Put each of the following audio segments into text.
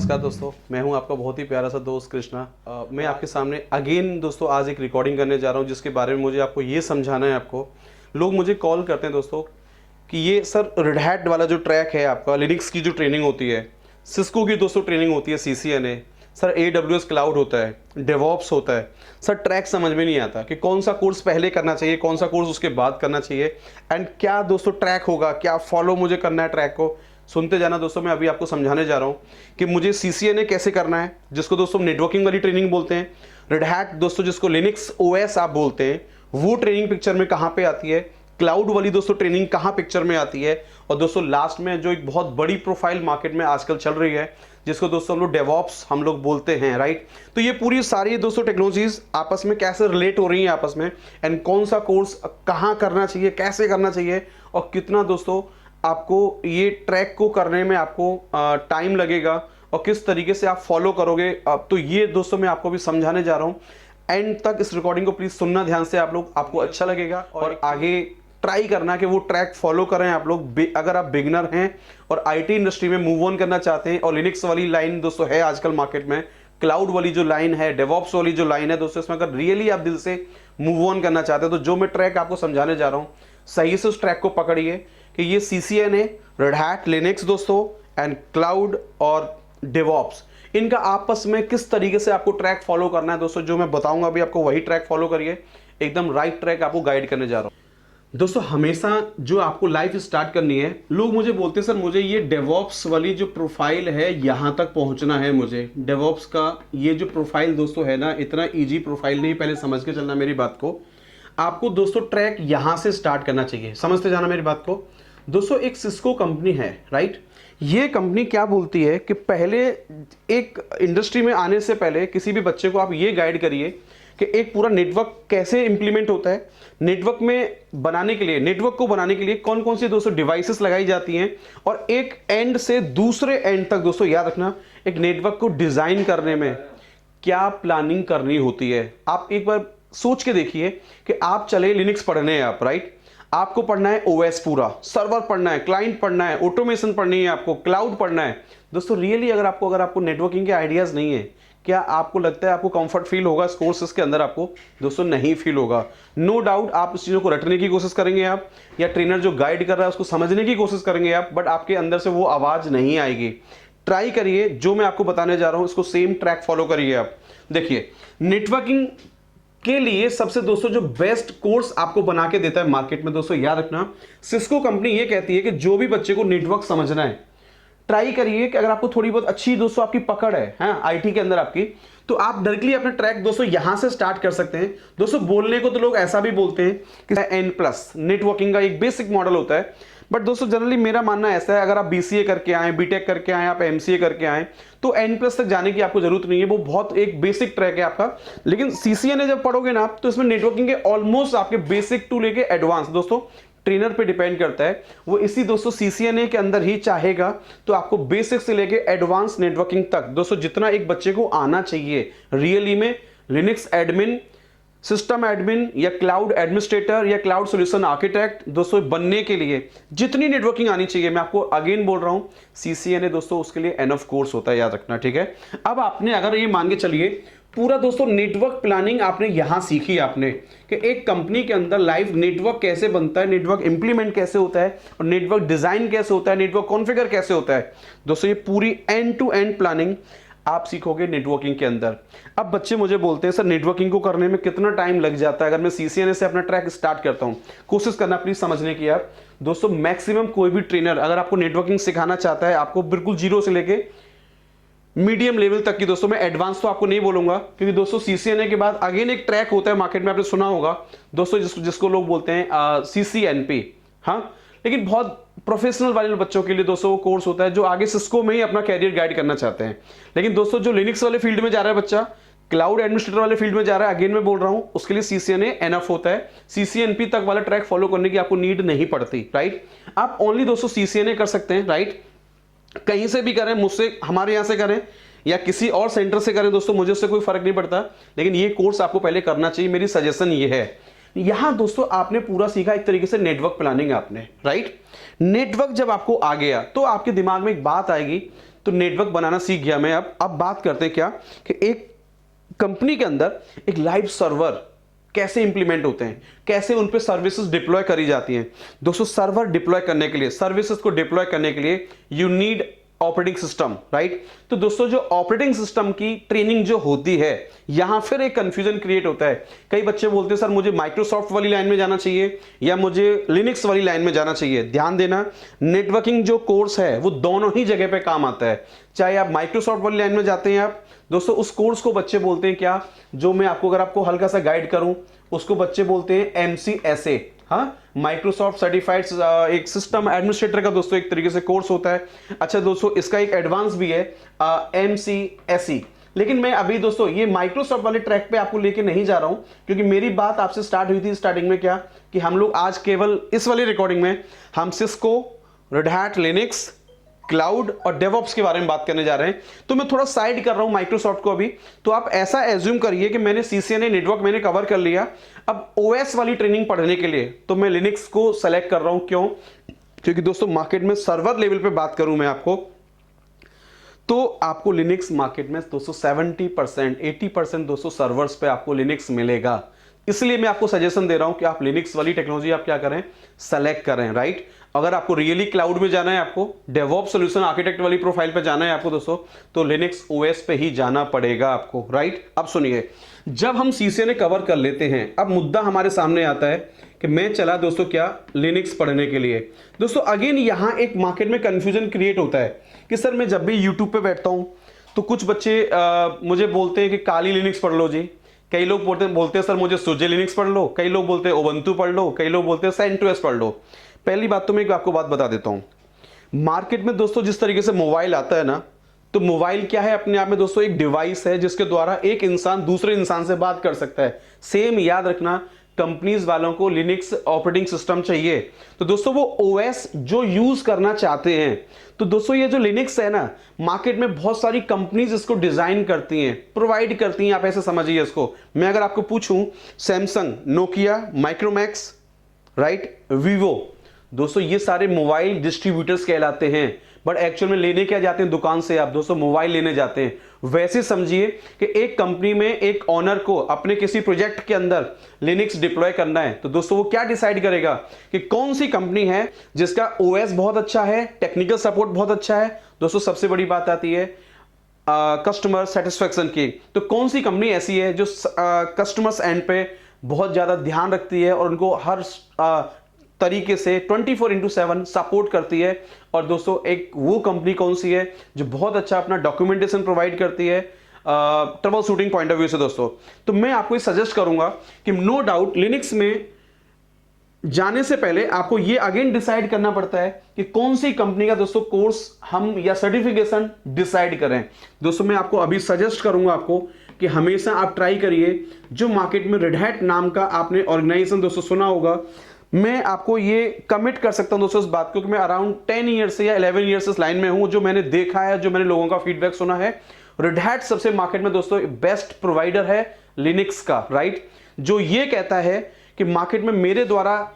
नमस्कार दोस्तों, मैं हूं आपका बहुत ही प्यारा सा दोस्त कृष्णा। मैं आपके सामने अगेन दोस्तों आज एक रिकॉर्डिंग करने जा रहा हूं जिसके बारे में मुझे आपको ये समझाना है। आपको लोग मुझे कॉल करते हैं दोस्तों कि ये सर रेड हैट वाला जो ट्रैक है आपका, लिनक्स की जो ट्रेनिंग होती है, सिस्को की दोस्तों ट्रेनिंग होती है, CCNA, सर AWS क्लाउड होता है, डेवॉप्स होता है, सर ट्रैक समझ में नहीं आता कि कौन सा कोर्स पहले करना चाहिए, कौन सा कोर्स उसके बाद करना चाहिए, एंड क्या दोस्तों ट्रैक होगा, क्या फॉलो मुझे करना है ट्रैक को। सुनते जाना दोस्तों, मैं अभी आपको समझाने जा रहा हूं कि मुझे CCNA कैसे करना है, जिसको दोस्तों नेटवर्किंग वाली ट्रेनिंग बोलते हैं। रेड हैट दोस्तों जिसको लिनक्स OS आप बोलते हैं, वो ट्रेनिंग पिक्चर में कहां पे आती है, क्लाउड वाली दोस्तों ट्रेनिंग कहां पिक्चर में आती है, और दोस्तों लास्ट में जो एक बहुत बड़ी प्रोफाइल मार्केट में आजकल चल रही है जिसको दोस्तों हम लोग डेवॉप्स हम लोग बोलते हैं, राइट। तो ये पूरी सारी दोस्तों टेक्नोलॉजीज आपस में कैसे रिलेट हो रही हैं आपस में, एंड कौन सा कोर्स कहां करना चाहिए, कैसे करना चाहिए, और कितना दोस्तों आपको ये ट्रैक को करने में आपको टाइम लगेगा और किस तरीके से आप फॉलो करोगे। तो ये दोस्तों मैं आपको भी समझाने जा रहा हूं। एंड तक इस रिकॉर्डिंग को प्लीज सुनना ध्यान से आप लोग, आपको अच्छा लगेगा और आगे ट्राई करना कि वो ट्रैक फॉलो करें आप लोग। अगर आप बिगिनर हैं और IT इंडस्ट्री में मूव ऑन करना चाहते हैं और लिनक्स वाली लाइन दोस्तों है आजकल मार्केट में, क्लाउड वाली जो लाइन है, डेवॉप्स वाली जो लाइन है दोस्तों, इसमें अगर रियली आप दिल से मूव ऑन करना चाहते हैं तो जो मैं ट्रैक आपको समझाने जा रहा हूं, सही से उस ट्रैक को पकड़िए कि ये CCNA, रेड हैट, लिनक्स दोस्तों, एंड क्लाउड और डेवॉप्स, इनका आपस में किस तरीके से आपको ट्रैक फॉलो करना है दोस्तों। जो मैं बताऊंगा अभी आपको वही ट्रैक फॉलो करिए, एकदम राइट ट्रैक आपको गाइड करने जा रहा हूं दोस्तों। हमेशा जो आपको लाइफ स्टार्ट करनी है, लोग मुझे बोलते हैं सर मुझे ये डेवॉप्स वाली जो प्रोफाइल है यहां तक पहुंचना है, मुझे डेवॉप्स का ये जो प्रोफाइल दोस्तों है ना, इतना ईजी प्रोफाइल नहीं, पहले समझ के चलना मेरी बात को। आपको दोस्तों ट्रैक यहां से स्टार्ट करना चाहिए, समझते जाना मेरी बात को दोस्तों। एक सिस्को कंपनी है, राइट। ये कंपनी क्या बोलती है कि पहले एक इंडस्ट्री में आने से पहले किसी भी बच्चे को आप ये गाइड करिए कि एक पूरा नेटवर्क कैसे इंप्लीमेंट होता है, नेटवर्क में बनाने के लिए, नेटवर्क को बनाने के लिए कौन कौन सी दोस्तों डिवाइसेस लगाई जाती हैं, और एक एंड से दूसरे एंड तक दोस्तों याद रखना, एक नेटवर्क को डिजाइन करने में क्या प्लानिंग करनी होती है। आप एक बार सोच के देखिए कि आप चले लिनक्स पढ़ने हैं आप, राइट। आपको पढ़ना है OS पूरा, सर्वर पढ़ना है, क्लाइंट पढ़ना है, ऑटोमेशन पढ़नी है, आपको क्लाउड पढ़ना है दोस्तों। रियली अगर आपको नेटवर्किंग के आइडियाज नहीं है, क्या आपको लगता है आपको कंफर्ट फील होगा इस कोर्सेस के अंदर? आपको दोस्तों नहीं फील होगा। नो डाउट आप इस चीज़ों को रटने की कोशिश करेंगे आप, या ट्रेनर जो गाइड कर रहा है उसको समझने की कोशिश करेंगे आप, बट आपके अंदर से वो आवाज़ नहीं आएगी। ट्राई करिए, जो मैं आपको बताने जा रहा हूँ इसको सेम ट्रैक फॉलो करिए आप। देखिए, नेटवर्किंग के लिए सबसे दोस्तों जो बेस्ट कोर्स आपको बना के देता है मार्केट में दोस्तों, याद रखना, सिस्को कंपनी ये कहती है कि जो भी बच्चे को नेटवर्क समझना है, ट्राई करिए कि अगर आपको थोड़ी बहुत अच्छी दोस्तों आपकी पकड़ है IT के अंदर आपकी, तो आप डायरेक्टली अपने ट्रैक दोस्तों यहां से स्टार्ट कर सकते हैं दोस्तों। बोलने को तो लोग ऐसा भी बोलते हैं कि N+ नेटवर्किंग का एक बेसिक मॉडल होता है, बट दोस्तों जनरली मेरा मानना ऐसा है, अगर आप BCA करके आए, BTech करके आए, आप MCA करके आए, तो N+ तक जाने की आपको जरूरत नहीं है, वो बहुत एक बेसिक ट्रैक है आपका। लेकिन CCNA जब पढ़ोगे ना आप, तो इसमें नेटवर्किंग के ऑलमोस्ट आपके बेसिक टू लेके एडवांस दोस्तों, ट्रेनर पे डिपेंड करता है, वो इसी दोस्तों CCNA के अंदर ही चाहेगा तो आपको बेसिक से लेके एडवांस नेटवर्किंग तक दोस्तों जितना एक बच्चे को आना चाहिए रियली में, लिनक्स एडमिन, सिस्टम एडमिन, या क्लाउड एडमिनिस्ट्रेटर, या क्लाउड सॉल्यूशन आर्किटेक्ट दोस्तों बनने के लिए जितनी नेटवर्किंग आनी चाहिए, मैं आपको अगेन बोल रहा हूं, CCNA दोस्तों उसके लिए एनफ कोर्स होता है, याद रखना, ठीक है। अब आपने अगर ये मान के चलिए पूरा दोस्तों नेटवर्क प्लानिंग आपने यहां सीखी, आपने कि एक कंपनी के अंदर लाइव नेटवर्क कैसे बनता है, नेटवर्क इंप्लीमेंट कैसे होता है, और नेटवर्क डिजाइन कैसे होता है, नेटवर्क कॉन्फ़िगर कैसे होता है दोस्तों, ये पूरी एंड टू एंड प्लानिंग आप सीखोगे नेटवर्किंग के अंदर। अब बच्चे मुझे बोलते हैं सर नेटवर्किंग को करने में कितना टाइम लग जाता है अगर मैं CCNA से अपना ट्रैक स्टार्ट करता हूं। कोशिश करना प्लीज समझने की यार दोस्तों, मैक्सिमम कोई भी ट्रेनर अगर आपको नेटवर्किंग सिखाना चाहता है, आपको बिल्कुल जीरो से लेके मीडियम लेवल तक की दोस्तों, मैं एडवांस तो आपको नहीं बोलूंगा, क्योंकि दोस्तों CCNA के बाद अगेन एक ट्रैक होता है मार्केट में, आपने सुना होगा दोस्तों, जिसको लोग बोलते हैं CCNP, हाँ। लेकिन बहुत प्रोफेशनल वाले बच्चों के लिए दोस्तों वो कोर्स होता है जो आगे सिस्को में ही अपना कैरियर गाइड करना चाहते हैं। लेकिन दोस्तों जो लिनक्स वाले फील्ड में जा रहा है बच्चा, क्लाउड एडमिनिस्ट्रेटर वाले फील्ड में जा रहा है, अगेन मैं बोल रहा हूं, उसके लिए CCNA एनफ होता है। CCNP तक वाला ट्रैक फॉलो करने की आपको नीड नहीं पड़ती, राइट। आप ओनली दोस्तों CCNA कर सकते हैं, राइट। कहीं से भी करें, मुझसे, हमारे यहां से करें, या किसी और सेंटर से करें दोस्तों, मुझे उससे कोई फर्क नहीं पड़ता, लेकिन ये कोर्स आपको पहले करना चाहिए, मेरी सजेशन ये है। यहां दोस्तों आपने पूरा सीखा एक तरीके से नेटवर्क प्लानिंग आपने, राइट। नेटवर्क जब आपको आ गया तो आपके दिमाग में एक बात आएगी तो नेटवर्क बनाना सीख गया मैं। अब बात करते हैं क्या कि एक कंपनी के अंदर एक लाइव सर्वर कैसे इंप्लीमेंट होते हैं, कैसे उन पे सर्विसेज डिप्लॉय करी जाती हैं। दोस्तों सर्वर डिप्लॉय करने के लिए, सर्विसेज को डिप्लॉय करने के लिए you need operating system, right. तो दोस्तों जो ऑपरेटिंग सिस्टम की ट्रेनिंग जो होती है, यहां फिर एक कंफ्यूजन क्रिएट होता है। कई बच्चे बोलते हैं सर मुझे माइक्रोसॉफ्ट वाली लाइन में जाना चाहिए या मुझे लिनक्स वाली लाइन में जाना चाहिए। ध्यान देना, नेटवर्किंग जो कोर्स है वो दोनों ही जगह पे काम आता है। चाहे आप माइक्रोसॉफ्ट वाली लाइन में जाते हैं आप, दोस्तों उस कोर्स को बच्चे बोलते हैं क्या, जो मैं आपको अगर आपको हल्का सा गाइड करूं, उसको बच्चे बोलते हैं MCSA। हाँ, माइक्रोसॉफ्ट सर्टिफाइड एक सिस्टम एडमिनिस्ट्रेटर का दोस्तों एक तरीके से कोर्स होता है। अच्छा दोस्तों इसका एक एडवांस भी है MCSE। लेकिन मैं अभी दोस्तों ये माइक्रोसॉफ्ट वाले ट्रैक पे आपको लेके नहीं जा रहा हूं, क्योंकि मेरी बात आपसे स्टार्ट हुई थी स्टार्टिंग में क्या कि हम लोग आज केवल इस वाली रिकॉर्डिंग में हम Cisco, red hat, Linux, cloud और डेवऑप्स के बारे में बात करने जा रहे हैं। तो मैं थोड़ा साइड कर रहा हूं माइक्रोसॉफ्ट को अभी। तो आप ऐसा एज्यूम करिए कि मैंने CCNA नेटवर्क मैंने कवर कर लिया, अब OS वाली ट्रेनिंग पढ़ने के लिए तो मैं लिनक्स को सेलेक्ट कर रहा हूं। क्यों? क्योंकि दोस्तों मार्केट में सर्वर लेवल पे बात करूं मैं आपको, तो आपको लिनक्स मार्केट में दोस्तों 70% 80% दोस्तों सर्वर्स पे आपको लिनक्स मिलेगा। इसलिए मैं आपको सजेशन दे रहा हूं कि आप लिनक्स वाली टेक्नोलॉजी आप क्या करें, सेलेक्ट करें, राइट। अगर आपको रियली क्लाउड में जाना है, आपको डेवऑप्स सॉल्यूशन आर्किटेक्ट वाली प्रोफाइल पे जाना है आपको दोस्तों, तो लिनक्स OS पे ही जाना पड़ेगा आपको, राइट। अब सुनिए, जब हम CCNA कवर कर लेते हैं, अब मुद्दा हमारे सामने आता है कि मैं चला दोस्तों क्या लिनक्स पढ़ने के लिए। दोस्तों अगेन यहां एक मार्केट में कंफ्यूजन क्रिएट होता है कि सर मैं जब भी यूट्यूब पे बैठता हूं तो कुछ बच्चे मुझे बोलते हैं कि काली लिनक्स पढ़ लो जी। कई लोग बोलते हैं सर मुझे सुजे लिनक्स पढ़ लो, कई लोग बोलते हैं ओबंतु पढ़ लो, कई लोग बोलते हैं CentOS पढ़ लो। पहली बात तो मैं आपको बात बता देता हूं, मार्केट में दोस्तों जिस तरीके से मोबाइल आता है ना, तो मोबाइल क्या है अपने आप में दोस्तों, एक डिवाइस है जिसके द्वारा एक इंसान दूसरे इंसान से बात कर सकता है। सेम याद रखना, कंपनीज वालों को लिनक्स ऑपरेटिंग सिस्टम चाहिए, तो दोस्तों वो OS जो यूज करना चाहते हैं। तो दोस्तों ये जो लिनक्स है ना, मार्केट में बहुत सारी कंपनीज इसको डिजाइन करती हैं, प्रोवाइड करती हैं, आप ऐसे समझिए इसको। मैं अगर आपको पूछूं, Samsung, Nokia, Micromax, right, Vivo, दोस्तों ये सारे मोबाइल डिस्ट्रीब्यूटर्स कहलाते हैं। बट एक्चुअल में लेने क्या जाते हैं दुकान से, आप दोस्तों मोबाइल लेने जाते हैं। वैसे समझिए कि एक कंपनी में एक ऑनर को अपने किसी प्रोजेक्ट के अंदर लिनक्स डिप्लॉय करना है, तो दोस्तों वो क्या डिसाइड करेगा कि कौन सी कंपनी है जिसका OS बहुत अच्छा है, टेक्निकल सपोर्ट बहुत अच्छा है। दोस्तों सबसे बड़ी बात आती है कस्टमर सेटिस्फेक्शन की। तो कौन सी कंपनी ऐसी है जो कस्टमर्स एंड पे बहुत ज्यादा ध्यान रखती है और उनको हर तरीके से 24/7 सपोर्ट करती है। और दोस्तों एक वो कंपनी कौन सी है जो बहुत अच्छा अपना डॉक्यूमेंटेशन प्रोवाइड करती है trouble shooting point of view से दोस्तों। तो मैं आपको सजेस्ट करूंगा कि नो डाउट लिनक्स में जाने से पहले आपको ये अगेन डिसाइड करना पड़ता है कि कौन सी कंपनी का दोस्तों कोर्स हम या सर्टिफिकेशन डिसाइड करें। दोस्तों मैं आपको अभी सजेस्ट करूंगा आपको कि हमेशा आप ट्राई करिए, जो मार्केट में रेड हैट नाम का आपने ऑर्गेनाइजेशन दोस्तों सुना होगा, मैं आपको ये कमिट कर सकता हूं दोस्तों इस बात को कि मैं अराउंड 10 ईयर्स से या 11 ईयर्स इस लाइन में हूं। जो मैंने देखा है, जो मैंने लोगों का फीडबैक सुना है, रेड हैट सबसे मार्केट में दोस्तों बेस्ट प्रोवाइडर है लिनक्स का, राइट। जो ये कहता है कि मार्केट में मेरे द्वारा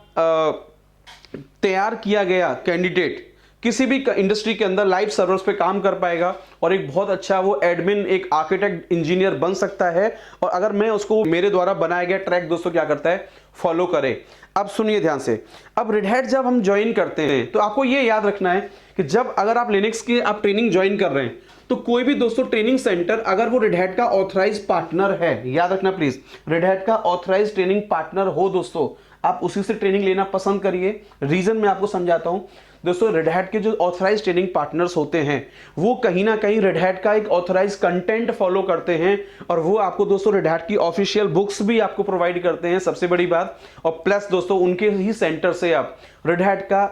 तैयार किया गया कैंडिडेट किसी भी इंडस्ट्री के अंदर लाइव सर्वर्स पे काम कर पाएगा और एक बहुत अच्छा वो एडमिन, एक आर्किटेक्ट, इंजीनियर बन सकता है। और अगर मैं उसको मेरे द्वारा बनाया गया ट्रैक दोस्तों क्या करता है, फॉलो करे। अब सुनिए ध्यान से, अब रेड हैट जब हम ज्वाइन करते हैं तो आपको ये याद रखना है कि जब अगर आप लिनक्स की आप ट्रेनिंग ज्वाइन कर रहे हैं, तो कोई भी दोस्तों ट्रेनिंग सेंटर अगर वो रेड हैट का ऑथराइज पार्टनर है, याद रखना प्लीज, रेड हैट का ऑथराइज ट्रेनिंग पार्टनर हो दोस्तों, आप उसी से ट्रेनिंग लेना पसंद करिए। रीजन मैं आपको समझाता हूं दोस्तों। रेड हैट के जो ऑथराइज ट्रेनिंग पार्टनर्स होते हैं वो कहीं ना कहीं रेड हैट का एक ऑथराइज कंटेंट फॉलो करते हैं और वो आपको दोस्तों रेड हैट की ऑफिशियल बुक्स भी आपको प्रोवाइड करते हैं, सबसे बड़ी बात। और प्लस दोस्तों उनके ही सेंटर से आप रेड हैट का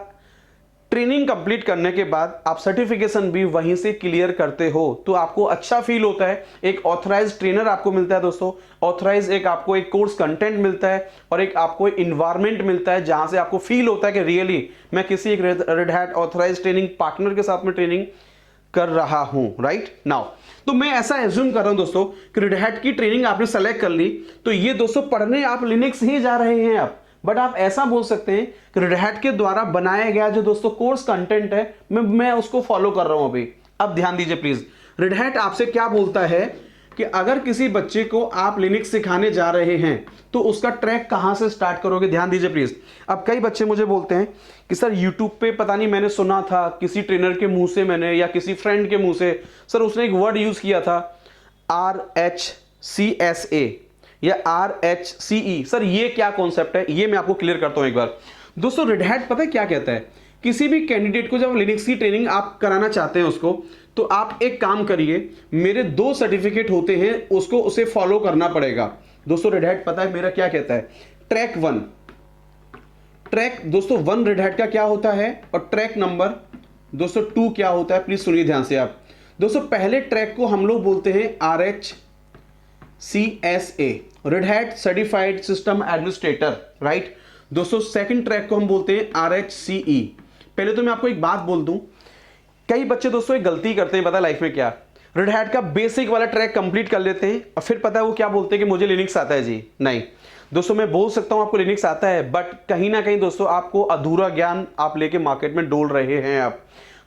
ट्रेनिंग कंप्लीट करने के बाद आप सर्टिफिकेशन भी वहीं से क्लियर करते हो, तो आपको अच्छा फील होता है। एक ऑथराइज ट्रेनर आपको मिलता है दोस्तों, ऑथराइज एक आपको एक कोर्स कंटेंट मिलता है और एक आपको इन्वायरमेंट मिलता है जहां से आपको फील होता है कि रियली मैं किसी एक Red Hat authorise training partner के साथ में ट्रेनिंग कर रहा हूं, राइट नाउ। तो मैं ऐसा एज्यूम कर रहा हूं दोस्तों कि रेड हैट की ट्रेनिंग आपने सेलेक्ट कर ली, तो ये दोस्तों पढ़ने आप लिनक्स ही जा रहे हैं आप। बट आप ऐसा बोल सकते हैं कि रेड हैट के द्वारा बनाया गया जो दोस्तों कोर्स कंटेंट है, मैं उसको फॉलो कर रहा हूं अभी। अब ध्यान दीजिए प्लीज, रेड हैट आपसे क्या बोलता है कि अगर किसी बच्चे को आप लिनक्स सिखाने जा रहे हैं तो उसका ट्रैक कहां से स्टार्ट करोगे। ध्यान दीजिए प्लीज। अब कई बच्चे मुझे बोलते हैं कि सर यूट्यूब पे पता नहीं मैंने सुना था किसी ट्रेनर के मुंह से मैंने या किसी फ्रेंड के मुंह से, सर उसने एक वर्ड यूज किया था RHCSA या RHCE। सर ये क्या कॉन्सेप्ट है, ये मैं आपको क्लियर करता हूं एक बार। दोस्तों रेड हैट पता है क्या कहता है, किसी भी कैंडिडेट को जब लिनक्स की ट्रेनिंग आप कराना चाहते हैं उसको, तो आप एक काम करिए, मेरे 2 सर्टिफिकेट होते हैं उसको उसे फॉलो करना पड़ेगा। दोस्तों रेड हैट पता है मेरा क्या कहता है, ट्रैक 1, ट्रैक दोस्तों 1 रेड हैट का क्या होता है और ट्रैक नंबर दोस्तों 2 क्या होता है, प्लीज सुनिए ध्यान से आप। दोस्तों पहले ट्रैक को हम लोग बोलते हैं RHCSA, red hat certified system administrator, right. दोस्तों सेकंड ट्रैक को हम बोलते हैं RHCE। पहले तो मैं आपको एक बात बोल दूं, कई बच्चे दोस्तों एक गलती करते हैं, पता लाइफ में क्या, रेड हैट का बेसिक वाला ट्रैक कंप्लीट कर लेते हैं और फिर पता है वो क्या बोलते हैं कि मुझे लिनक्स आता है जी। नहीं दोस्तों, मैं बोल सकता हूं आपको लिनक्स आता है, बट कहीं ना कहीं दोस्तों आपको अधूरा ज्ञान आप लेके मार्केट में डोल रहे हैं। आप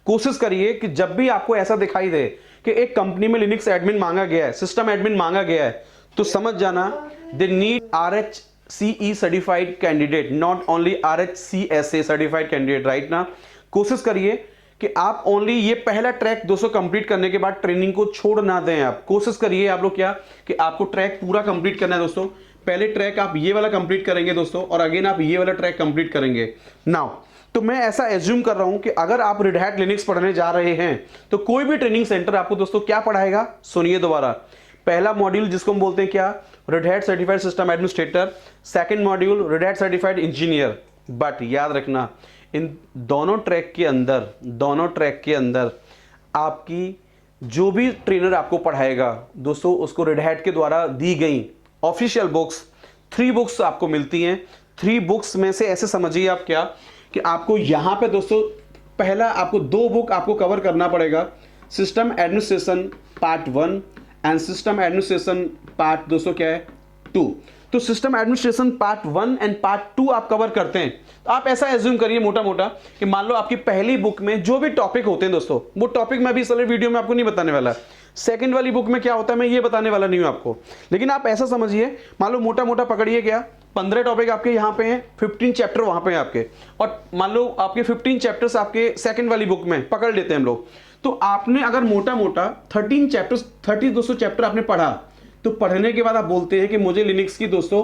कोशिश करिए कि जब भी आपको ऐसा दिखाई दे कि एक कंपनी में लिनक्स एडमिन मांगा गया है, सिस्टम एडमिन मांगा गया है, तो समझ जाना they need RHCE certified candidate, not only RHCSA certified candidate, right ना। कोशिश करिए कि आप ओनली ये पहला ट्रैक दोस्तों कंप्लीट करने के बाद ट्रेनिंग को छोड़ ना दें। आप कोशिश करिए आप लोग क्या कि आपको ट्रैक पूरा कंप्लीट करना है दोस्तों। पहले ट्रैक आप ये वाला कंप्लीट करेंगे दोस्तों और अगेन आप ये वाला ट्रैक कंप्लीट करेंगे। नाउ तो मैं ऐसा एज्यूम कर रहा हूं कि अगर आप रेड हैट लिनक्स पढ़ने जा रहे हैं तो कोई भी ट्रेनिंग सेंटर आपको दोस्तों क्या पढ़ाएगा, सुनिए दोबारा। पहला मॉड्यूल जिसको हम बोलते हैं क्या, red hat certified system administrator. Second module red hat certified engineer. But याद रखना इन दोनों ट्रैक के अंदर आपकी जो भी ट्रेनर आपको पढ़ाएगा दोस्तों उसको रेड हैट के द्वारा दी गई ऑफिशियल बुक्स 3 बुक्स आपको मिलती हैं। 3 बुक्स में से ऐसे समझिए आप क्या कि आपको यहां पे दोस्तों पहला आपको 2 बुक आपको कवर करना पड़ेगा, system administration part 1 and system administration part दोस्तों क्या है 2। तो system administration part 1 and part 2 आप कवर करते हैं, तो आप ऐसा एज्यूम करिए मोटा मोटा कि मान लो आपकी पहली बुक में जो भी टॉपिक होते हैं दोस्तों, वो टॉपिक मैं अभी इस वाले वीडियो में आपको नहीं बताने वाला। सेकंड वाली बुक में क्या होता है मैं ये बताने वाला नहीं हूं आपको, लेकिन आप ऐसा समझिए, मान लो मोटा मोटा पकड़िए क्या 15 टॉपिक आपके यहाँ पे हैं, 15 चैप्टर वहां पे हैं आपके, और मान लो आपके 15 चैप्टर्स आपके सेकंड वाली बुक में पकड़ लेते हैं हम लोग। तो आपने अगर मोटा मोटा 13 चैप्टर्स 200 चैप्टर आपने पढ़ा, तो पढ़ने के बाद आप बोलते हैं कि मुझे लिनक्स की दोस्तों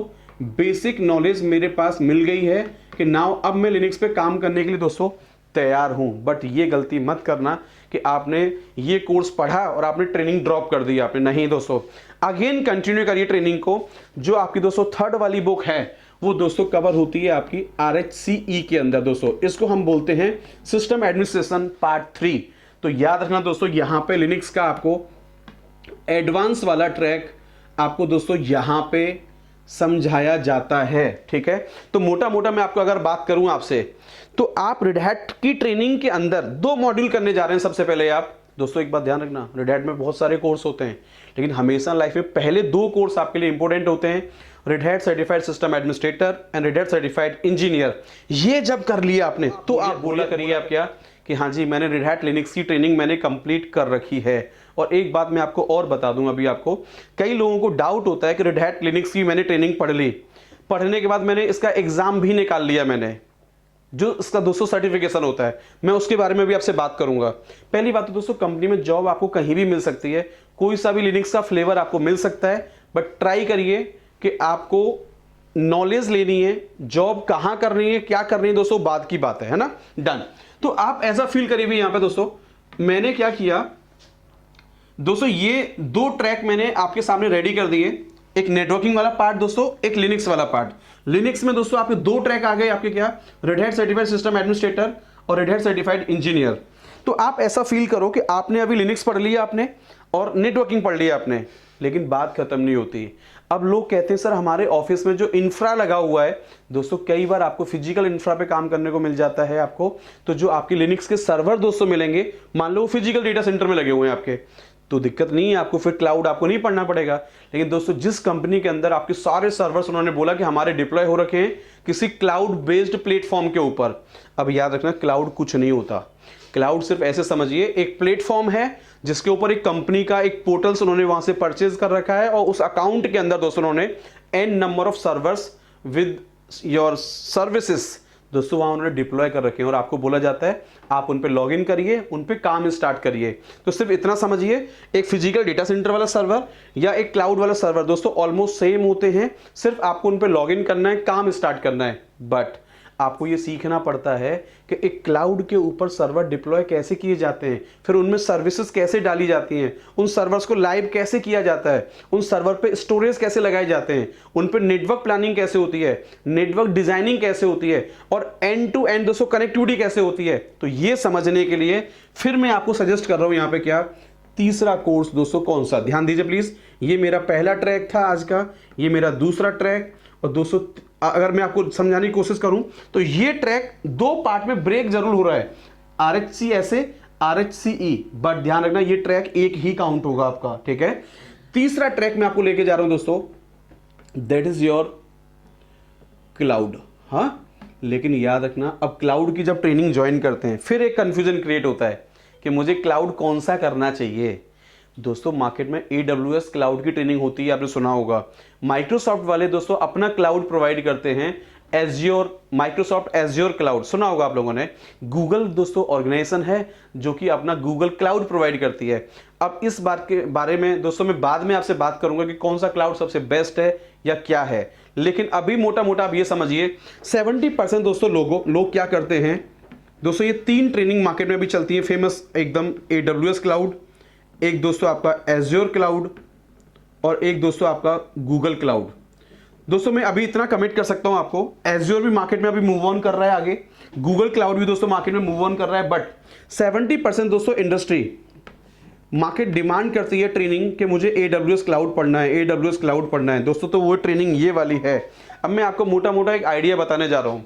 बेसिक नॉलेज मेरे पास मिल गई है कि नाउ अब मैं लिनक्स पे काम करने के लिए दोस्तों तैयार हूं। बट ये गलती मत करना कि आपने ये कोर्स पढ़ा और आपने ट्रेनिंग ड्रॉप कर दी आपने, नहीं दोस्तों, अगेन कंटिन्यू करिए ट्रेनिंग को। जो आपकी दोस्तों 3rd वाली बुक है वो दोस्तों कवर होती है आपकी RHCE के अंदर दोस्तों, इसको हम बोलते हैं सिस्टम एडमिनिस्ट्रेशन पार्ट 3। तो याद रखना दोस्तों यहां पे लिनक्स का आपको एडवांस वाला ट्रैक आपको दोस्तों यहां पे समझाया जाता है, ठीक है। तो मोटा मोटा मैं आपको अगर बात करूं आपसे, तो आप रेड हैट की ट्रेनिंग के अंदर 2 मॉड्यूल करने जा रहे हैं। सबसे पहले आप दोस्तों एक बात ध्यान रखना, रेड हैट में बहुत सारे कोर्स होते हैं, लेकिन हमेशा लाइफ में पहले 2 कोर्स आपके लिए इंपॉर्टेंट होते हैं, red hat certified system administrator and red hat certified engineer. ये जब कर लिया आपने तो आप बोला करिए आप क्या कि हाँ जी मैंने रेड हैट लिनक्स की ट्रेनिंग मैंने कंप्लीट कर रखी है। और एक बात मैं आपको और बता दूं, अभी आपको कई लोगों को डाउट होता है कि रेड हैट लिनक्स की मैंने ट्रेनिंग पढ़ ली, पढ़ने के बाद मैंने इसका एग्जाम भी निकाल लिया, मैंने जो इसका दोस्तों सर्टिफिकेशन होता है, मैं उसके बारे में भी आपसे बात करूंगा। पहली बात तो दोस्तों कंपनी में जॉब आपको कहीं भी मिल सकती है, कोई सा भी लिनक्स का फ्लेवर आपको मिल सकता है, बट ट्राई करिए कि आपको नॉलेज लेनी है, जॉब कहां करनी है क्या करनी है दोस्तों बाद की बात है ना, डन। तो आप ऐसा फील करिए भी यहां पे दोस्तों मैंने क्या किया दोस्तों, ये 2 ट्रैक मैंने आपके सामने रेडी कर दिए, एक नेटवर्किंग वाला पार्ट दोस्तों, एक लिनक्स वाला पार्ट। लिनक्स में दोस्तों आपके 2 ट्रैक आ गए आपके क्या, red hat certified system administrator और रेड हैट सर्टिफाइड इंजीनियर। तो आप ऐसा फील करो कि आपने अभी लिनक्स पढ़ लिया आपने और नेटवर्किंग पढ़ लिया आपने, लेकिन बात खत्म नहीं होती। अब लोग कहते हैं सर हमारे ऑफिस में जो इंफ्रा लगा हुआ है दोस्तों, कई बार आपको फिजिकल इंफ्रा पे काम करने को मिल जाता है आपको, तो जो आपके लिनक्स के सर्वर दोस्तों मिलेंगे, मान लो फिजिकल डेटा सेंटर में लगे हुए हैं आपके, तो दिक्कत नहीं है, आपको फिर क्लाउड आपको नहीं पढ़ना पड़ेगा। लेकिन दोस्तों जिस कंपनी के अंदर आपके सारे सर्वर्स उन्होंने बोला कि हमारे डिप्लॉय हो रखे हैं किसी क्लाउड बेस्ड प्लेटफॉर्म के ऊपर, अब याद रखना क्लाउड कुछ नहीं होता। क्लाउड सिर्फ ऐसे समझिए एक प्लेटफॉर्म है जिसके ऊपर एक कंपनी का एक पोर्टल्स उन्होंने वहां से परचेज कर रखा है और उस अकाउंट के अंदर दोस्तों उन्होंने n number of servers with your services दोस्तों वहां उन्होंने डिप्लॉय कर रखे हैं और आपको बोला जाता है आप उन पे लॉग इन करिए, उन पे काम स्टार्ट करिए। तो सिर्फ इतना समझिए, एक फिजिकल डेटा सेंटर वाला सर्वर या एक क्लाउड वाला सर्वर दोस्तों ऑलमोस्ट सेम होते हैं, सिर्फ आपको उन पे लॉग इन करना है, काम स्टार्ट करना है। बट आपको ये सीखना पड़ता है कि एक क्लाउड के ऊपर सर्वर डिप्लॉय कैसे किए जाते हैं, फिर उनमें सर्विसेज कैसे डाली जाती हैं, उन सर्वर्स को लाइव कैसे किया जाता है, उन सर्वर पे स्टोरेज कैसे लगाए जाते हैं, उन पे नेटवर्क प्लानिंग कैसे होती है, नेटवर्क डिजाइनिंग कैसे होती है और एंड टू एंड दोस्तों कनेक्टिविटी कैसे होती है। तो ये समझने के लिए फिर मैं आपको सजेस्ट कर रहा हूं यहाँ पे क्या, तीसरा कोर्स दोस्तों कौन सा, ध्यान दीजिए प्लीज। ये मेरा पहला ट्रैक था आज का, ये मेरा दूसरा ट्रैक, और दोस्तों अगर मैं आपको समझाने की कोशिश करूं तो ये ट्रैक दो पार्ट में ब्रेक जरूर हो रहा है, RHCSA RHCE, बट ध्यान रखना ये ट्रैक एक ही काउंट होगा आपका, ठीक है। तीसरा ट्रैक मैं आपको लेके जा रहा हूं दोस्तों, दैट इज योर क्लाउड। हाँ, लेकिन याद रखना अब क्लाउड की जब ट्रेनिंग ज्वाइन करते हैं फिर एक कंफ्यूजन क्रिएट होता है कि मुझे क्लाउड कौन सा करना चाहिए। दोस्तों मार्केट में AWS क्लाउड की ट्रेनिंग होती है, आपने सुना होगा। माइक्रोसॉफ्ट वाले दोस्तों अपना क्लाउड प्रोवाइड करते हैं, एज्योर, माइक्रोसॉफ्ट एज्योर क्लाउड सुना होगा आप लोगों ने। गूगल दोस्तों ऑर्गेनाइजेशन है जो कि अपना गूगल क्लाउड प्रोवाइड करती है। अब इस बात के बारे में दोस्तों मैं बाद में आपसे बात करूंगा कि कौन सा क्लाउड सबसे बेस्ट है या क्या है, लेकिन अभी मोटा मोटा आप ये समझिए 70% दोस्तों लोग क्या करते हैं दोस्तों, ये 3 ट्रेनिंग मार्केट में भी चलती है फेमस एकदम, AWS क्लाउड, एक दोस्तों आपका एज्योर क्लाउड और एक दोस्तों आपका गूगल क्लाउड। दोस्तों मैं अभी इतना कमिट कर सकता हूं आपको, एज्योर भी मार्केट में अभी मूव ऑन कर रहा है आगे, गूगल क्लाउड भी दोस्तों मार्केट में मूव ऑन कर रहा है, बट 70% दोस्तों इंडस्ट्री मार्केट डिमांड करती है ट्रेनिंग कि मुझे AWS क्लाउड पढ़ना है, AWS क्लाउड पढ़ना है दोस्तों। तो वो ट्रेनिंग ये वाली है। अब मैं आपको मोटा मोटा एक आइडिया बताने जा रहा हूं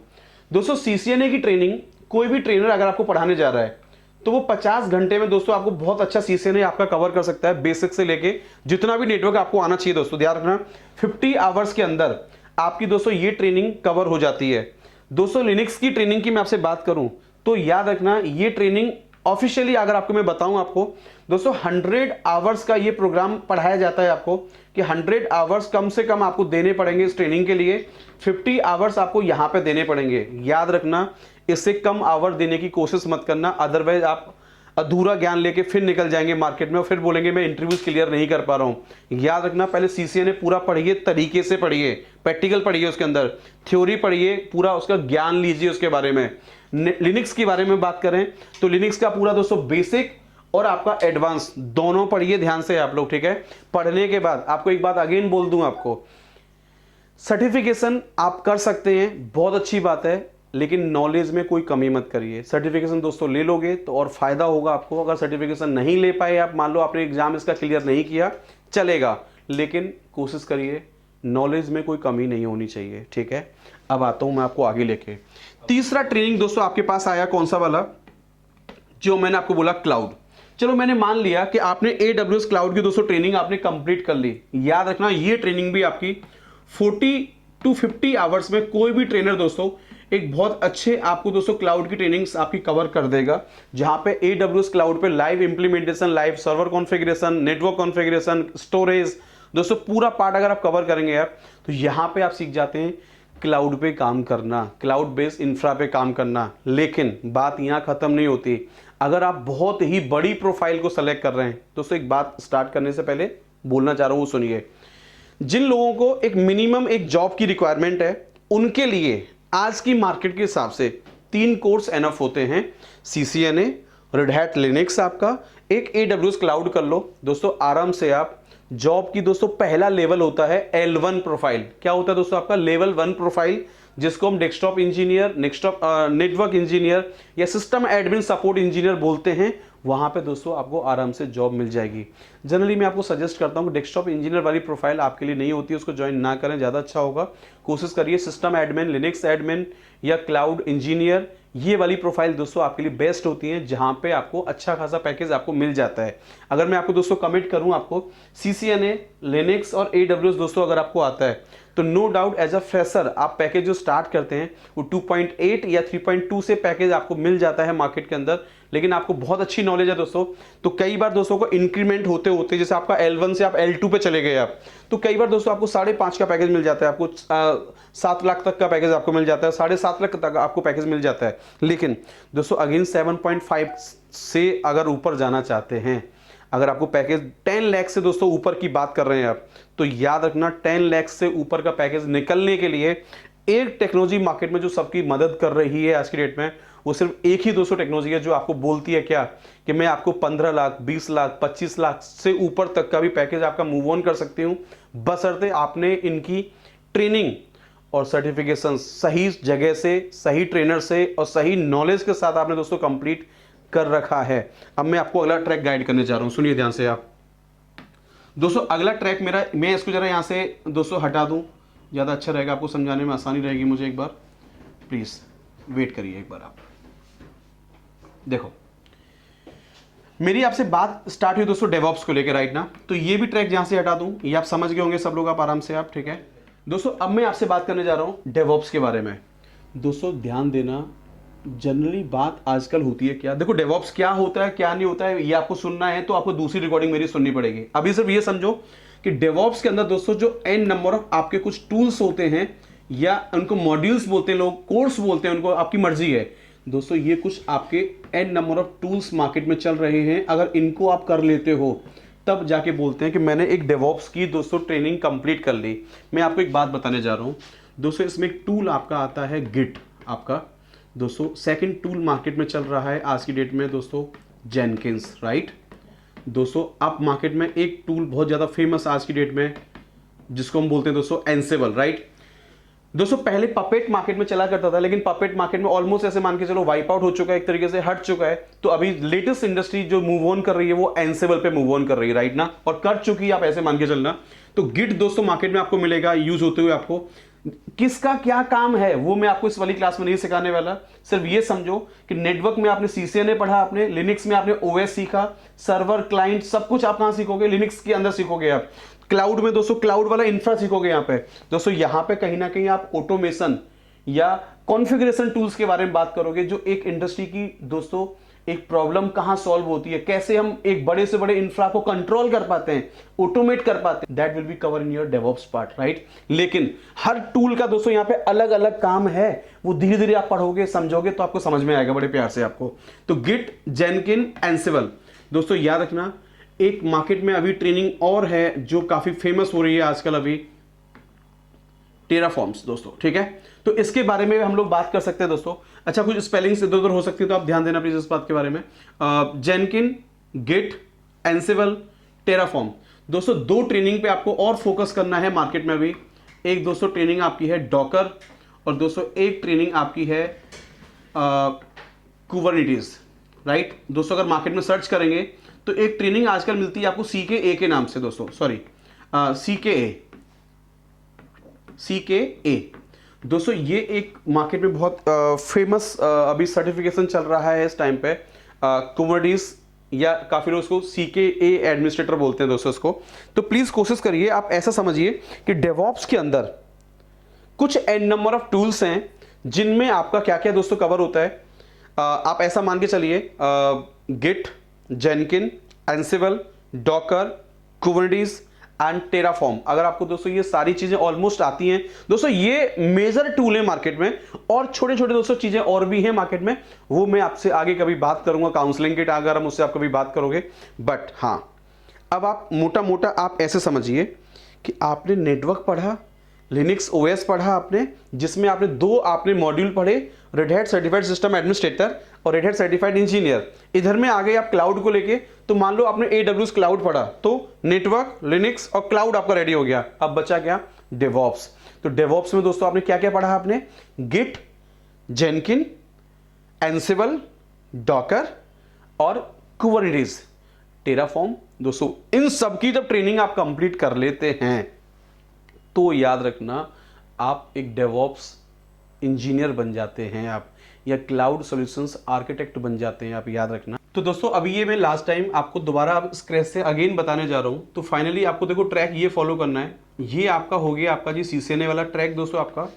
दोस्तों। CCNA की ट्रेनिंग कोई भी ट्रेनर अगर आपको पढ़ाने जा रहा है तो वो 50 घंटे में दोस्तों आपको बहुत अच्छा CCNA आपका कवर कर सकता है, बेसिक से लेके जितना भी नेटवर्क आपको आना चाहिए दोस्तों। ध्यान रखना 50 आवर्स के अंदर आपकी दोस्तों ये ट्रेनिंग कवर हो जाती है। दोस्तों लिनक्स की ट्रेनिंग की मैं आपसे बात करूं तो याद रखना ये ट्रेनिंग ऑफिशियली अगर आपको मैं बताऊं आपको दोस्तों 100 आवर्स का ये प्रोग्राम पढ़ाया जाता है आपको, कि 100 आवर्स कम से कम आपको देने पड़ेंगे इस ट्रेनिंग के लिए, 50 आवर्स आपको यहां पे देने पड़ेंगे। याद रखना इससे कम आवर देने की कोशिश मत करना, अदरवाइज आप अधूरा ज्ञान लेके फिर निकल जाएंगे मार्केट में और फिर बोलेंगे मैं इंटरव्यूज क्लियर नहीं कर पा रहा हूं। याद रखना पहले CCNA पूरा पढ़िए, तरीके से पढ़िए, प्रैक्टिकल पढ़िए, उसके अंदर थ्योरी पढ़िए, पूरा उसका ज्ञान लीजिए उसके बारे में। लिनक्स के बारे में बात करें तो लिनक्स का पूरा दोस्तों बेसिक और आपका एडवांस दोनों पढ़िए ध्यान से आप लोग, ठीक है। पढ़ने के बाद आपको एक बात अगेन बोल दूं आपको, सर्टिफिकेशन आप कर सकते हैं, बहुत अच्छी बात है, लेकिन नॉलेज में कोई कमी मत करिए। सर्टिफिकेशन दोस्तों ले लोगे तो और फायदा होगा आपको। अगर सर्टिफिकेशन नहीं ले पाए आप, मान लो आपने एग्जाम इसका क्लियर नहीं किया, चलेगा, लेकिन कोशिश करिए नॉलेज में कोई कमी नहीं होनी चाहिए, ठीक है। अब आता हूं मैं आपको आगे लेके। तीसरा ट्रेनिंग दोस्तों आपके पास आया कौन सा वाला, जो मैंने आपको बोला क्लाउड। चलो मैंने मान लिया कि आपने AWS क्लाउड की दोस्तों ट्रेनिंग आपने कंप्लीट कर ली। याद रखना ये ट्रेनिंग भी आपकी 40 to 50 आवर्स में कोई भी ट्रेनर दोस्तों एक बहुत अच्छे आपको दोस्तों क्लाउड की ट्रेनिंग्स आपकी कवर कर देगा, जहां पे AWS क्लाउड पे live implementation, live server configuration, network configuration, storage दोस्तों पूरा पार्ट अगर आप कवर करेंगे आप, तो यहां पे आप सीख जाते हैं क्लाउड पे काम करना, क्लाउड बेस्ड इंफ्रा पे काम करना। लेकिन बात यहां खत्म नहीं होती। अगर आप बहुत ही बड़ी प्रोफाइल को सेलेक्ट कर रहे हैं दोस्तों, एक बात स्टार्ट करने से पहले बोलना चाह रहा हूं वो सुनिए। जिन लोगों को एक मिनिमम एक जॉब की रिक्वायरमेंट है, उनके लिए आज की मार्केट के हिसाब से 3 कोर्स एनफ होते हैं। CCNA, रेड हैट लिनक्स आपका, एक AWS क्लाउड कर लो दोस्तों, आराम से आप जॉब की दोस्तों पहला लेवल होता है L1 प्रोफाइल। क्या होता है दोस्तों आपका लेवल 1 प्रोफाइल, जिसको हम डेस्कटॉप इंजीनियर, नेटवर्क इंजीनियर या सिस्टम एडमिन सपोर्ट इंजीनियर बोलते हैं। वहां पे दोस्तों आपको आराम से जॉब मिल जाएगी। जनरली मैं आपको सजेस्ट करता हूं कि डेस्कटॉप इंजीनियर वाली प्रोफाइल आपके लिए नहीं होती है, उसको ज्वाइन ना करें, ज़्यादा अच्छा होगा। कोशिश करिए सिस्टम एडमिन, लिनक्स एडमिन या क्लाउड इंजीनियर ये वाली प्रोफाइल दोस्तों आपके लिए बेस्ट होती है, जहां पे आपको अच्छा खासा पैकेज आपको मिल जाता है। अगर मैं आपको दोस्तों कमिट करूं, आपको CCNA, लिनक्स और AWS दोस्तों अगर आपको आता है तो no doubt as a fresher आप पैकेज जो स्टार्ट करते हैं वो 2.8 या 3.2 से पैकेज आपको मिल जाता है मार्केट के अंदर। लेकिन आपको बहुत अच्छी नॉलेज है दोस्तों, तो कई बार दोस्तों को इंक्रीमेंट होते होते, जैसे आपका L1 से आप L2 पे चले गए आप, तो कई बार दोस्तों आपको 5.5 का पैकेज मिल जाता है, आपको 7 लाख तक का पैकेज आपको मिल जाता है, 7.5 लाख तक आपको पैकेज मिल जाता है। लेकिन दोस्तों अगेन 7.5 से अगर ऊपर जाना चाहते हैं, अगर आपको पैकेज 10 लाख से दोस्तों ऊपर की बात कर रहे हैं आप, तो याद रखना 10 लाख से ऊपर का पैकेज निकलने के लिए एक टेक्नोलॉजी मार्केट में जो सबकी मदद कर रही है आज की डेट में, वो सिर्फ एक ही दोस्तों टेक्नोलॉजी है जो आपको बोलती है क्या, कि मैं आपको 15 लाख, 20 लाख, 25 लाख से ऊपर तक का भी पैकेज आपका मूव ऑन कर सकती हूँ, बशर्ते आपने इनकी ट्रेनिंग और सर्टिफिकेशन सही जगह से, सही ट्रेनर से और सही नॉलेज के साथ आपने दोस्तों कंप्लीट कर रखा है। अब मैं आपको अगला ट्रैक गाइड करने जा रहा हूं, सुनिए ध्यान से आप दोस्तों। अगला ट्रैक मेरा, मैं इसको जरा यहां से दोस्तों हटा दूं, ज़्यादा अच्छा रहेगा, आपको समझाने में आसानी रहेगी मुझे। एक बार प्लीज़ वेट करिए, एक बार आप देखो, मेरी आपसे बात स्टार्ट हुई दोस्तों डेवऑप्स को लेकर, राइट ना। तो ये भी ट्रैक जहां से हटा दूं, ये आप समझ गए होंगे सब लोग, आप आराम से आप, ठीक है दोस्तों। अब मैं आपसे बात करने जा रहा हूं डेवऑप्स के बारे में। दोस्तों ध्यान देना, जनरली बात आजकल होती है क्या, देखो डेवऑप्स क्या होता है क्या नहीं होता है, ये आपको सुनना है तो आपको दूसरी रिकॉर्डिंग मेरी सुननी पड़ेगी। अभी सिर्फ ये समझो कि डेवऑप्स के अंदर दोस्तों जो n नंबर ऑफ आपके कुछ टूल्स होते हैं, या उनको मॉड्यूल्स बोलते हैं लोग, कोर्स बोलते हैं उनको, आपकी मर्जी है दोस्तों। ये कुछ आपके n number of tools market में चल रहे हैं, अगर इनको आप कर लेते हो तब जाके बोलते हैं कि मैंने एक डेवऑप्स की दोस्तों ट्रेनिंग कंप्लीट कर ली। मैं आपको एक बात बताने जा रहा हूं दोस्तों, इसमें एक टूल आपका आता है गिट आपका दोस्तों। सेकंड टूल मार्केट में चल रहा है आज की डेट में दोस्तों जेनकिंस, राइट दोस्तों। आप मार्केट में एक टूल बहुत ज़्यादा फेमस आज की डेट में, जिसको हम बोलते हैं दोस्तों एंसेबल, राइट दोस्तों। पहले पपेट मार्केट में चला करता था, लेकिन पपेट मार्केट में ऑलमोस्ट ऐसे मान के चलो वाइप आउट हो चुका है, एक तरीके से हट चुका है। तो अभी लेटेस्ट इंडस्ट्री जो मूव ऑन कर रही है वो एंसेबल पे मूव ऑन कर रही है, राइट ना, और कर चुकी है, आप ऐसे मान के चलना। तो गिट दोस्तों मार्केट में आपको मिलेगा यूज होते हुए। आपको किसका क्या काम है वो मैं आपको इस वाली क्लास में नहीं सिखाने वाला। सिर्फ ये समझो कि नेटवर्क में आपने CCNA पढ़ा, आपने लिनक्स में आपने OS सीखा, सर्वर क्लाइंट सब कुछ आप कहां सीखोगे, लिनक्स के अंदर सीखोगे आप। क्लाउड में दोस्तों क्लाउड वाला इंफ्रा सीखोगे यहाँ पे दोस्तों। यहाँ पे कहीं ना कहीं आप ऑटोमेशन या कॉन्फ़िगरेशन टूल्स के बारे में बात करोगे, जो एक इंडस्ट्री की दोस्तों एक प्रॉब्लम कहां सॉल्व होती है, कैसे हम एक बड़े से बड़े इंफ्रा को कंट्रोल कर पाते हैं, ऑटोमेट कर पाते हैं, that will be cover in your DevOps part, right. लेकिन हर टूल का दोस्तों यहाँ पे अलग अलग काम है, वो धीरे धीरे आप पढ़ोगे समझोगे तो आपको समझ में आएगा बड़े प्यार से आपको। तो गिट, जेनकिन, एंसिबल दोस्तों याद रखना। एक मार्केट में अभी ट्रेनिंग और है जो काफी फेमस हो रही है आजकल, अभी टेराफॉर्म्स दोस्तों, ठीक है। तो इसके बारे में हम लोग बात कर सकते हैं दोस्तों। अच्छा कुछ स्पेलिंग्स इधर उधर हो सकती है तो आप ध्यान देना प्लीज इस बात के बारे में। जेनकिन, गिट, एंसिबल, टेराफॉर्म दोस्तों, दो ट्रेनिंग पे आपको और फोकस करना है मार्केट में अभी। एक दोस्तों ट्रेनिंग आपकी है डॉकर, और दोस्तों एक ट्रेनिंग आपकी है कुबरनेटिस, राइट दोस्तों। अगर मार्केट में सर्च करेंगे तो एक ट्रेनिंग आजकल मिलती है आपको CKA के नाम से दोस्तों, सॉरी CKA दोस्तों। ये एक मार्केट में बहुत फेमस अभी सर्टिफिकेशन चल रहा है इस टाइम पे, कुबरनेटिस, या काफी लोग उसको CKA एडमिनिस्ट्रेटर बोलते हैं दोस्तों इसको। तो प्लीज कोशिश करिए, आप ऐसा समझिए कि डेवऑप्स के अंदर कुछ n नंबर ऑफ टूल्स हैं जिनमें आपका क्या क्या दोस्तों कवर होता है। आप ऐसा मान के चलिए Git, Jenkins, Ansible, Docker, Kubernetes and Terraform. अगर आपको दोस्तों ये सारी चीजें ऑलमोस्ट आती हैं दोस्तों, ये मेजर टूल है मार्केट में, और छोटे छोटे दोस्तों चीजें और भी हैं मार्केट में, वो मैं आपसे आगे कभी बात करूंगा काउंसलिंग के, अगर हम उससे आप कभी बात करोगे। बट हाँ, अब आप मोटा मोटा आप ऐसे समझिए कि आपने नेटवर्क पढ़ा, लिनक्स OS पढ़ा आपने, जिसमें आपने दो आपने मॉड्यूल पढ़े, red hat certified system administrator और रेड हैट सर्टिफाइड इंजीनियर। इधर में आ गए आप क्लाउड को लेके, तो मान लो आपने AWS क्लाउड पढ़ा, तो नेटवर्क, लिनक्स और क्लाउड आपका रेडी हो गया। अब बचा क्या, डेवऑप्स। तो डेवऑप्स में दोस्तों आपने क्या क्या पढ़ा, आपने गिट, जेनकिन, एंसिबल, डॉकर और कुबरनेटिस, टेराफॉर्म दोस्तों। इन सब की जब ट्रेनिंग आप कंप्लीट कर लेते हैं तो याद रखना आप एक डेवऑप्स इंजीनियर बन जाते हैं आप, या क्लाउड सॉल्यूशंस आर्किटेक्ट बन जाते हैं आप, याद रखना। तो दोस्तों अभी ये मैं लास्ट टाइम आपको दोबारा अब स्क्रैच से अगेन बताने जा रहा हूँ। तो फाइनली आपको देखो ट्रैक ये फॉलो करना है। ये आपका हो गया आपका जी CCNA वाला ट्रैक दोस्तों आपका,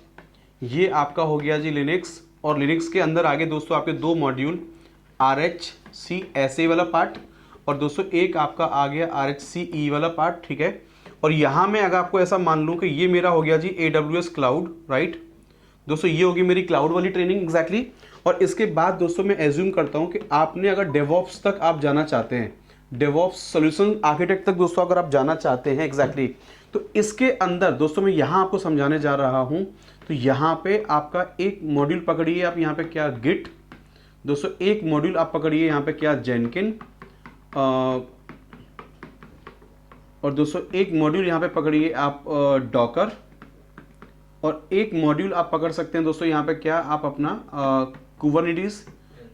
ये आपका हो गया जी लिनक्स, और लिनक्स के अंदर आगे दोस्तों आपके 2 मॉड्यूल RHCSA वाला पार्ट, और दोस्तों एक आपका आ गया RHCE वाला पार्ट, ठीक है। और यहाँ में अगर आपको ऐसा मान लूँ कि ये मेरा हो गया जी AWS क्लाउड, राइट दोस्तों, ये होगी मेरी क्लाउड वाली ट्रेनिंग एग्जैक्टली। और इसके बाद दोस्तों मैं एज्यूम करता हूँ कि आपने अगर डेवऑप्स तक आप जाना चाहते हैं, डेवऑप्स सॉल्यूशन आर्किटेक्ट तक दोस्तों अगर आप जाना चाहते हैं एग्जैक्टली, तो इसके अंदर दोस्तों मैं यहाँ आपको समझाने जा रहा हूँ। तो यहाँ पे आपका एक मॉड्यूल पकड़िए आप, यहाँ पे क्या गिट दोस्तों, एक मॉड्यूल आप पकड़िए यहाँ पे क्या जेनकिन, और दोस्तों एक मॉड्यूल यहाँ पे पकड़िए आप डॉकर, और एक मॉड्यूल आप पकड़ सकते हैं दोस्तों यहाँ पे क्या आप अपना कुबरनेटिस।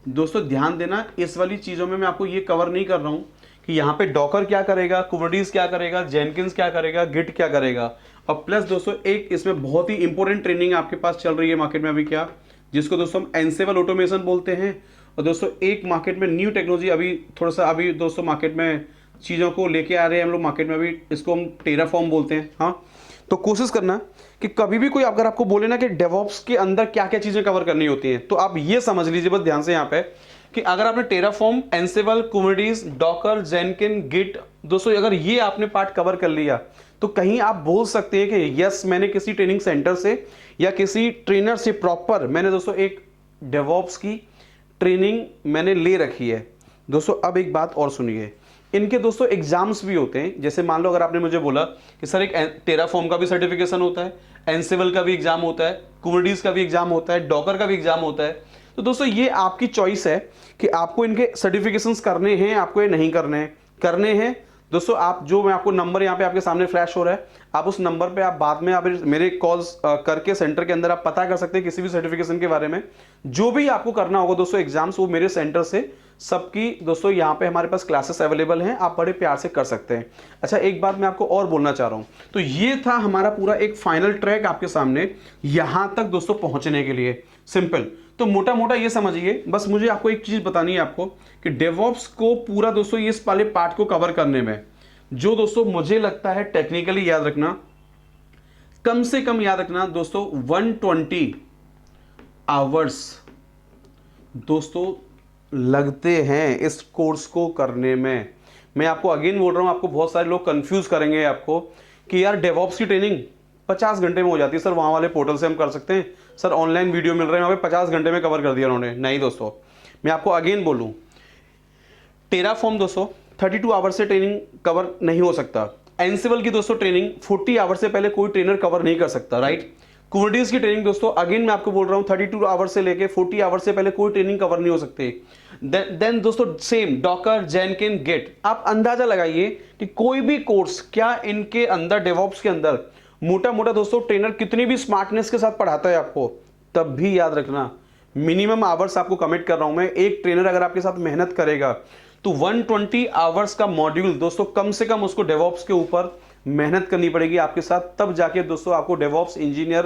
दोस्तों ध्यान देना, इस वाली चीज़ों में मैं आपको ये कवर नहीं कर रहा हूँ कि यहाँ पे डॉकर क्या करेगा, कुबरनेटिस क्या करेगा, जेनकिंस क्या करेगा, गिट क्या करेगा। और प्लस दोस्तों एक इसमें बहुत ही इंपॉर्टेंट ट्रेनिंग आपके पास चल रही है मार्केट में अभी, क्या जिसको दोस्तों हम एनसेबल ऑटोमेशन बोलते हैं। और दोस्तों एक मार्केट में न्यू टेक्नोलॉजी अभी थोड़ा सा अभी दोस्तों मार्केट में चीज़ों को लेके आ रहे हैं हम लोग मार्केट में अभी, इसको हम टेराफॉर्म बोलते हैं। हाँ, तो कोशिश करना कि कभी भी कोई अगर आपको बोले ना कि डेवऑप्स के अंदर क्या क्या चीज़ें कवर करनी होती हैं, तो आप ये समझ लीजिए बस ध्यान से यहाँ पे कि अगर आपने Terraform, Ansible, Kubernetes, Docker, Jenkin, Git दोस्तों अगर ये आपने पार्ट कवर कर लिया, तो कहीं आप बोल सकते हैं कि यस मैंने किसी ट्रेनिंग सेंटर से या किसी ट्रेनर से प्रॉपर मैंने दोस्तों एक डेवऑप्स की ट्रेनिंग मैंने ले रखी है। दोस्तों अब एक बात और सुनिए, इनके दोस्तों एग्जाम्स भी होते हैं। जैसे मान लो अगर आपने मुझे बोला कि सर एक टेराफॉर्म का भी सर्टिफिकेशन होता है, एनसेबल का भी एग्जाम होता है, कुबरनेटिस का भी एग्जाम होता है, डॉकर का भी एग्जाम होता है। तो दोस्तों ये आपकी चॉइस है कि आपको इनके सर्टिफिकेशंस करने हैं, आपको ये नहीं करने हैं दोस्तों। आप जो मैं आपको नंबर यहाँ पे आपके सामने फ्लैश हो रहा है, आप उस नंबर पे आप बाद में आप मेरे कॉल्स करके सेंटर के अंदर आप पता कर सकते हैं किसी भी सर्टिफिकेशन के बारे में। जो भी आपको करना होगा दोस्तों एग्जाम्स, वो मेरे सेंटर से सबकी दोस्तों यहाँ पे हमारे पास क्लासेस अवेलेबल हैं, आप बड़े प्यार से कर सकते हैं। अच्छा एक बात मैं आपको और बोलना चाह रहा हूँ, तो ये था हमारा पूरा एक फाइनल ट्रैक आपके सामने यहाँ तक दोस्तों पहुँचने के लिए। सिंपल, तो मोटा मोटा ये समझिए, बस मुझे आपको एक चीज़ बतानी है आपको कि डेवऑप्स को पूरा दोस्तों इस वाले पार्ट को कवर करने में जो दोस्तों मुझे लगता है टेक्निकली याद रखना, कम से कम याद रखना दोस्तों 120 आवर्स दोस्तों लगते हैं इस कोर्स को करने में। मैं आपको अगेन बोल रहा हूं, आपको बहुत सारे लोग कंफ्यूज करेंगे आपको कि यार डेवऑप्स की ट्रेनिंग 50 घंटे में हो जाती है सर, वहां वाले पोर्टल से हम कर सकते हैं सर, ऑनलाइन वीडियो मिल रहे हैं वहां पे 50 घंटे में कवर कर दिया उन्होंने। नहीं दोस्तों, मैं आपको अगेन बोलूं, टेराफॉर्म दोस्तों 32 आवर्स से ट्रेनिंग कवर नहीं हो सकता। एनसेबल की दोस्तों ट्रेनिंग 40 आवर्स से पहले कोई ट्रेनर कवर नहीं कर सकता, राइट। कुबरनेटिस की ट्रेनिंग दोस्तों अगेन मैं आपको बोल रहा हूं 32 आवर्स से लेके 40 आवर्स से पहले कोई ट्रेनिंग कवर नहीं हो सकती। देन दोस्तों सेम डॉकर, जेनकिन, गिट, आप अंदाजा लगाइए कि कोई भी कोर्स क्या इनके अंदर डेवऑप्स के अंदर मोटा मोटा दोस्तों ट्रेनर कितनी भी स्मार्टनेस के साथ पढ़ाता है आपको, तब भी याद रखना मिनिमम आवर्स आपको कमिट कर रहा हूं मैं। एक ट्रेनर अगर आपके साथ मेहनत करेगा तो 120 आवर्स का मॉड्यूल दोस्तों कम से कम उसको डेवऑप्स के ऊपर मेहनत करनी पड़ेगी आपके साथ, तब जाके दोस्तों आपको डेवऑप्स इंजीनियर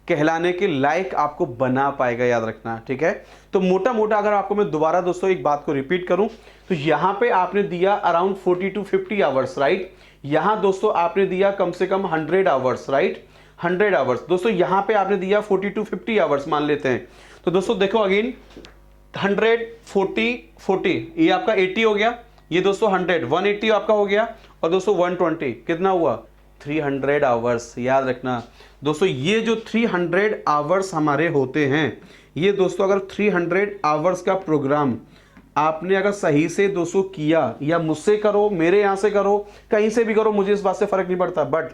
कहलाने के लायक आपको बना पाएगा, याद रखना, ठीक है। तो मोटा मोटा अगर आपको मैं दोबारा दोस्तों एक बात को रिपीट करूं, तो यहां पे आपने दिया अराउंड 40 to 50 आवर्स, राइट। यहां दोस्तों आपने दिया कम से कम 100 आवर्स, राइट, 100 आवर्स। दोस्तों यहां पे आपने दिया 40 to 50 आवर्स मान लेते हैं। तो दोस्तों देखो अगेन 100, 40, ये आपका 80 हो गया, ये दोस्तों 180 आपका हो गया, और दोस्तों 120 कितना हुआ 300 आवर्स। याद रखना दोस्तों, ये जो 300 आवर्स हमारे होते हैं, ये दोस्तों अगर 300 आवर्स का प्रोग्राम आपने अगर सही से दोस्तों किया, या मुझसे करो, मेरे यहां से करो, कहीं से भी करो, मुझे इस बात से फर्क नहीं पड़ता, बट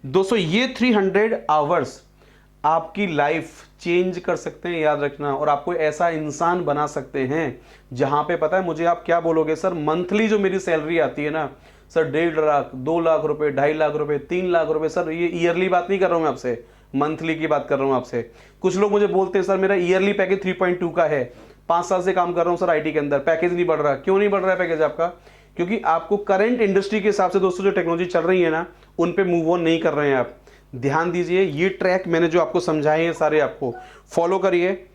दोस्तों ये 300 आवर्स आपकी लाइफ चेंज कर सकते हैं, याद रखना। और आपको ऐसा इंसान बना सकते हैं जहां पे पता है मुझे आप क्या बोलोगे, सर मंथली जो मेरी सैलरी आती है ना सर 1.5 लाख, 2 लाख रुपए, 2.5 लाख रुपए, 3 लाख रुपए, सर ये ईयरली बात नहीं कर रहा हूं मैं आपसे, मंथली की बात कर रहा हूं आपसे। कुछ लोग मुझे बोलते हैं सर मेरा ईयरली पैकेज 3.2 का है, 5 साल से काम कर रहा हूं सर आईटी के अंदर, पैकेज नहीं बढ़ रहा। क्यों नहीं बढ़ रहा है पैकेज आपका? क्योंकि आपको करंट इंडस्ट्री के हिसाब से दोस्तों जो टेक्नोलॉजी चल रही है ना, उन पे मूव ऑन नहीं कर रहे हैं आप। ध्यान दीजिए, ये ट्रैक मैंने जो आपको समझाए हैं सारे आपको फॉलो करिए,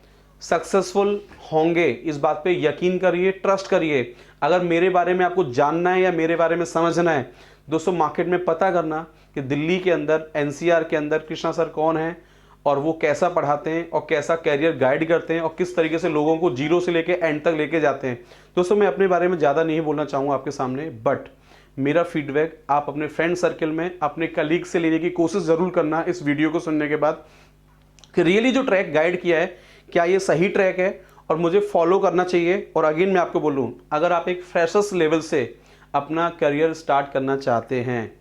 सक्सेसफुल होंगे, इस बात पे यकीन करिए, ट्रस्ट करिए। अगर मेरे बारे में आपको जानना है या मेरे बारे में समझना है दोस्तों, मार्केट में पता करना कि दिल्ली के अंदर एनसीआर के अंदर कृष्णा सर कौन है और वो कैसा पढ़ाते हैं और कैसा कैरियर गाइड करते हैं और किस तरीके से लोगों को जीरो से लेके एंड तक लेके जाते हैं। दोस्तों मैं अपने बारे में ज़्यादा नहीं बोलना चाहूँगा आपके सामने, बट मेरा फीडबैक आप अपने फ्रेंड सर्कल में अपने कलीग से लेने की कोशिश ज़रूर करना इस वीडियो को सुनने के बाद, कि रियली जो ट्रैक गाइड किया है क्या ये सही ट्रैक है और मुझे फॉलो करना चाहिए। और अगेन मैं आपको बोलूँ, अगर आप एक फ्रेशर्स लेवल से अपना करियर स्टार्ट करना चाहते हैं,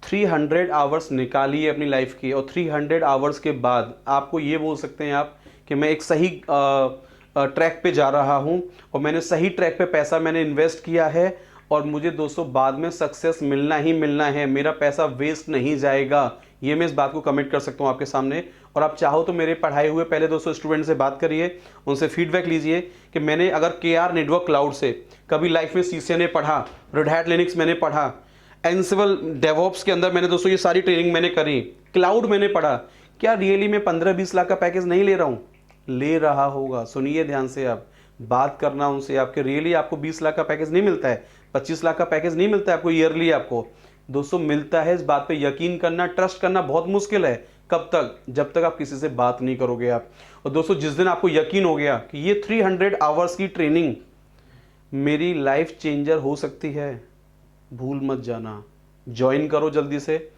300 आवर्स निकालिए अपनी लाइफ की, और 300 आवर्स के बाद आपको ये बोल सकते हैं आप कि मैं एक सही ट्रैक पे जा रहा हूँ और मैंने सही ट्रैक पे पैसा मैंने इन्वेस्ट किया है और मुझे दोस्तों बाद में सक्सेस मिलना ही मिलना है, मेरा पैसा वेस्ट नहीं जाएगा। ये मैं इस बात को कमिट कर सकता हूँ आपके सामने। और आप चाहो तो मेरे पढ़ाए हुए पहले दोस्तों स्टूडेंट से बात करिए, उनसे फीडबैक लीजिए कि मैंने अगर KR नेटवर्क क्लाउड से कभी लाइफ में CCNA पढ़ा, रेड हैट लिनक्स मैंने पढ़ा, एंसिबल डेवऑप्स के अंदर मैंने दोस्तों ये सारी ट्रेनिंग मैंने करी, क्लाउड मैंने पढ़ा, क्या रियली मैं 15-20 लाख का पैकेज नहीं ले रहा हूँ? ले रहा होगा। सुनिए ध्यान से, आप बात करना उनसे, आपके रियली आपको 20 लाख का पैकेज नहीं मिलता है, 25 लाख का पैकेज नहीं मिलता है आपको ईयरली, आपको दोस्तों मिलता है। इस बात पे यकीन करना, ट्रस्ट करना बहुत मुश्किल है। कब तक? जब तक आप किसी से बात नहीं करोगे आप। और दोस्तों जिस दिन आपको यकीन हो गया कि ये 300 आवर्स की ट्रेनिंग मेरी लाइफ चेंजर हो सकती है, भूल मत जाना, ज्वाइन करो जल्दी से,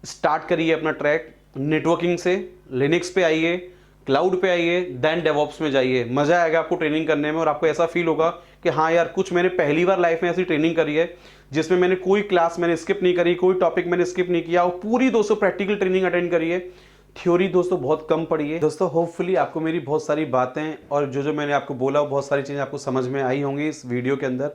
स्टार्ट करिए अपना ट्रैक। नेटवर्किंग से लिनक्स पे आइए, क्लाउड पे आइए, देन डेवऑप्स में जाइए। मजा आएगा आपको ट्रेनिंग करने में और आपको ऐसा फील होगा कि हाँ यार, कुछ मैंने पहली बार लाइफ में ऐसी ट्रेनिंग करी है जिसमें मैंने कोई क्लास मैंने स्किप नहीं करी, कोई टॉपिक मैंने स्किप नहीं किया, और पूरी दोस्तों प्रैक्टिकल ट्रेनिंग अटेंड करिए। थ्योरी दोस्तों बहुत कम पढ़िए। दोस्तों होपफुली आपको मेरी बहुत सारी बातें और जो मैंने आपको बोला, बहुत सारी चीज़ें आपको समझ में आई होंगी इस वीडियो के अंदर।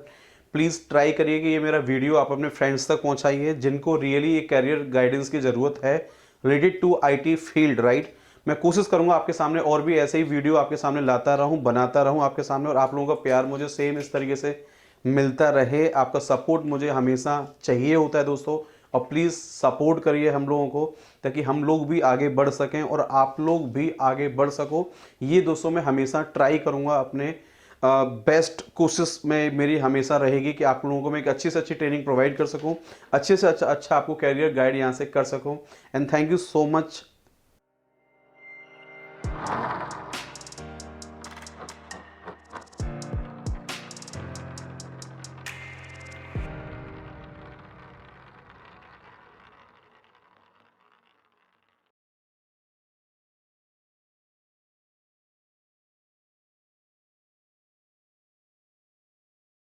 प्लीज़ ट्राई करिए कि ये मेरा वीडियो आप अपने फ्रेंड्स तक पहुंचाइए जिनको रियली एक कैरियर गाइडेंस की ज़रूरत है related to IT field, right. मैं कोशिश करूंगा आपके सामने और भी ऐसे ही वीडियो आपके सामने लाता रहूं, बनाता रहूं आपके सामने, और आप लोगों का प्यार मुझे सेम इस तरीके से मिलता रहे। आपका सपोर्ट मुझे हमेशा चाहिए होता है दोस्तों, और प्लीज़ सपोर्ट करिए हम लोगों को ताकि हम लोग भी आगे बढ़ सकें और आप लोग भी आगे बढ़ सको। ये दोस्तों मैं हमेशा ट्राई करूँगा, अपने बेस्ट कोशिश में मेरी हमेशा रहेगी कि आप लोगों को मैं एक अच्छी से अच्छी ट्रेनिंग प्रोवाइड कर सकूं, अच्छे से अच्छा आपको कैरियर गाइड यहाँ से कर सकूं। And thank you so much